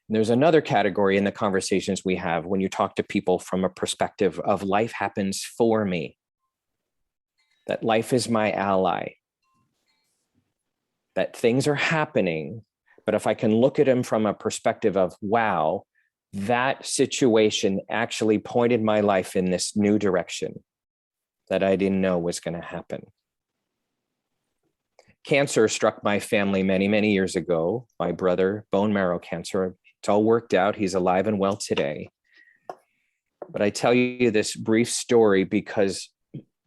There's another category in the conversations we have when you talk to people from a perspective of life happens for me, that life is my ally, that things are happening, but if I can look at them from a perspective of, wow, that situation actually pointed my life in this new direction that I didn't know was going to happen. Cancer struck my family many, many years ago. My brother, bone marrow cancer. It's all worked out. He's alive and well today. But I tell you this brief story because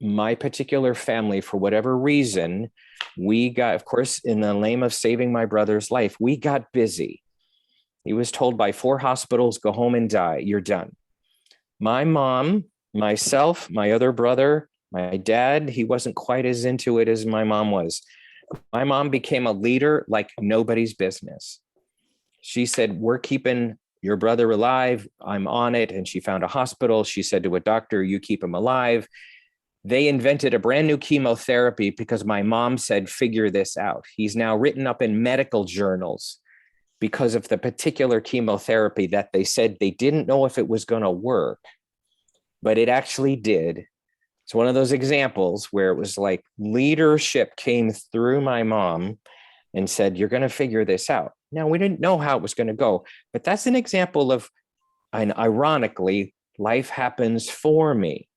my particular family, for whatever reason, we got, of course, in the name of saving my brother's life, we got busy. He was told by 4 hospitals, go home and die. You're done. My mom, myself, my other brother, my dad, he wasn't quite as into it as my mom was. My mom became a leader like nobody's business. She said, we're keeping your brother alive. I'm on it. And she found a hospital. She said to a doctor, you keep him alive. They invented a brand new chemotherapy because my mom said, figure this out. He's now written up in medical journals because of the particular chemotherapy that they said they didn't know if it was going to work, but it actually did. It's one of those examples where it was like leadership came through my mom and said, you're going to figure this out. Now, we didn't know how it was going to go, but that's an example of, and ironically, life happens for me.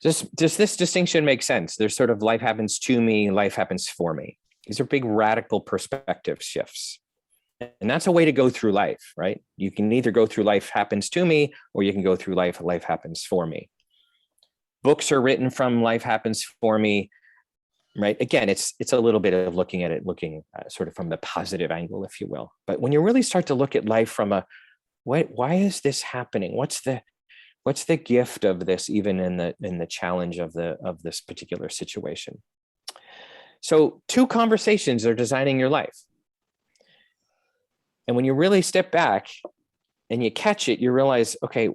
Does this distinction make sense? There's sort of life happens to me, life happens for me. These are big radical perspective shifts. And that's a way to go through life, right? You can either go through life happens to me, or you can go through life happens for me. Books are written from life happens for me, right? Again, it's a little bit of looking at it, sort of from the positive angle, if you will. But when you really start to look at life from a, why is this happening? What's the gift of this, even in the challenge of this particular situation? So 2 conversations are designing your life. And when you really step back and you catch it, you realize, okay,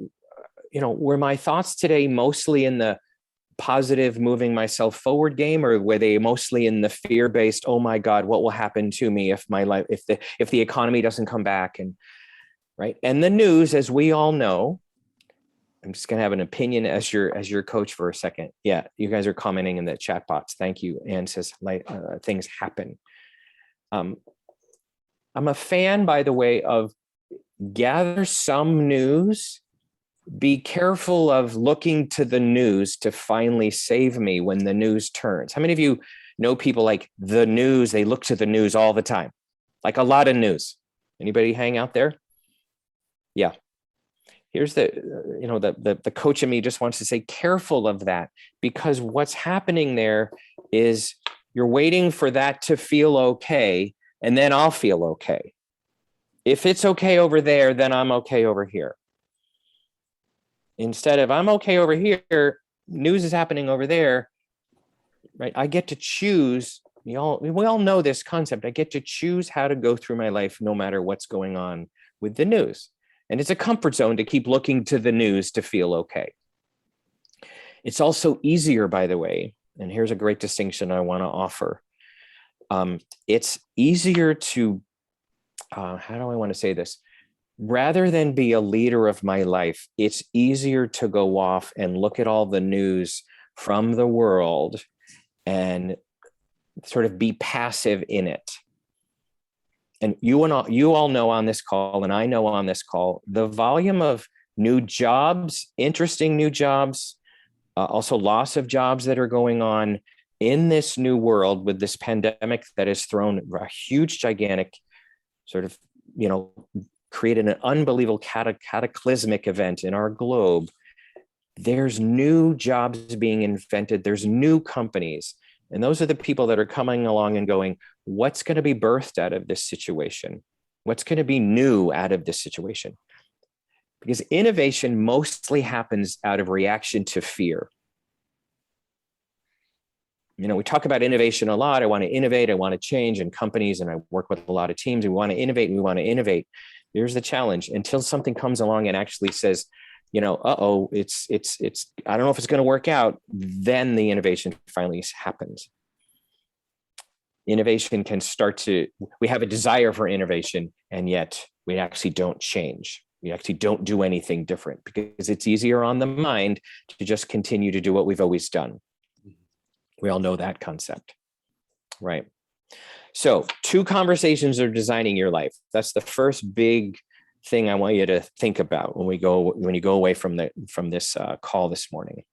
were my thoughts today mostly in the positive, moving myself forward game, or were they mostly in the fear-based, oh my God, what will happen to me if the economy doesn't come back? And right. And the news, as we all know, I'm just going to have an opinion as your coach for a second. Yeah, you guys are commenting in the chat box. Thank you. Anne says things happen. I'm a fan, by the way, of gather some news. Be careful of looking to the news to finally save me when the news turns. How many of you know people like the news? They look to the news all the time, like a lot of news. Anybody hang out there? Yeah. Here's the coach in me just wants to say, careful of that, because what's happening there is you're waiting for that to feel okay, and then I'll feel okay. If it's okay over there, then I'm okay over here. Instead of I'm okay over here, news is happening over there, right? I get to choose. We all know this concept. I get to choose how to go through my life no matter what's going on with the news. And it's a comfort zone to keep looking to the news to feel okay. It's also easier, by the way, and here's a great distinction I want to offer. It's easier to, how do I want to say this? Rather than be a leader of my life, it's easier to go off and look at all the news from the world and sort of be passive in it. And you all know on this call, and I know on this call, the volume of new jobs, interesting new jobs, also loss of jobs that are going on in this new world with this pandemic that has thrown a huge, gigantic sort of, created an unbelievable cataclysmic event in our globe. There's new jobs being invented. There's new companies. And those are the people that are coming along and going, what's going to be birthed out of this situation? What's going to be new out of this situation? Because innovation mostly happens out of reaction to fear. We talk about innovation a lot. I want to innovate. I want to change in companies, and I work with a lot of teams. We want to innovate. We want to innovate. Here's the challenge. Until something comes along and actually says, it's I don't know if it's going to work out, then the innovation finally happens. innovation can start to, we have a desire for innovation, and yet we actually don't change. We actually don't do anything different because it's easier on the mind to just continue to do what we've always done. We all know that concept, right? So 2 conversations are designing your life. That's the first big thing I want you to think about when you go away from this call this morning.